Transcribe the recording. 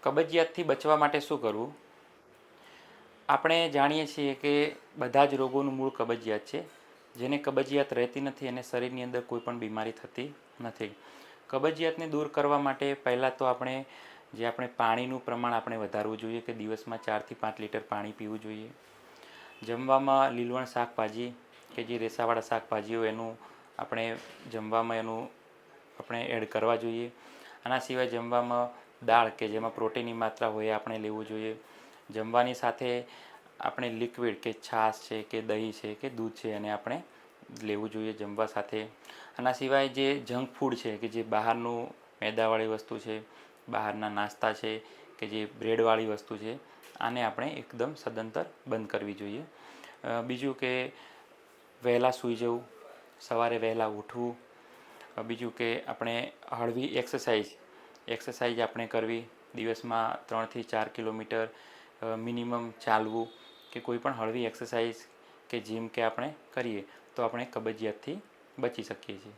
કબજિયાતથી બચવા માટે શું કરવું? આપણે જાણીએ છીએ કે બધા જ રોગોનું મૂળ કબજિયાત છે. જેને કબજિયાત રહેતી નથી એને શરીરની અંદર કોઈ પણ બીમારી થતી નથી. કબજિયાતને દૂર કરવા માટે પહેલાં તો આપણે પાણીનું પ્રમાણ આપણે વધારવું જોઈએ કે દિવસમાં 4 થી 5 લીટર પાણી પીવું જોઈએ. જમવામાં લીલવણ શાકભાજી કે જે રેસાવાળા શાકભાજીઓ એનું આપણે જમવામાં આપણે એડ કરવા જોઈએ. આના સિવાય જમવામાં દાળ કે જેમાં પ્રોટીનની માત્રા હોય એ આપણે લેવું જોઈએ. જમવાની સાથે આપણે લિક્વિડ કે છાશ છે કે દહીં છે કે દૂધ છે એને આપણે લેવું જોઈએ જમવા સાથે. આના સિવાય જે જંક ફૂડ છે કે જે બહારનું મેદાવાળી વસ્તુ છે, બહારના નાસ્તા છે કે જે બ્રેડવાળી વસ્તુ છે, આને આપણે એકદમ સદંતર બંધ કરવી જોઈએ. બીજું કે વહેલા સૂઈ જવું, સવારે વહેલા ઉઠવું. બીજું કે આપણે હળવી એક્સરસાઇઝ આપણે કરવી. દિવસમાં 3 થી 4 કિલોમીટર મિનિમમ ચાલવું કે કોઈ પણ હળવી એક્સરસાઇઝ કે જીમ કે આપણે કરીએ તો આપણે કબજિયાતથી બચી શકીએ છીએ.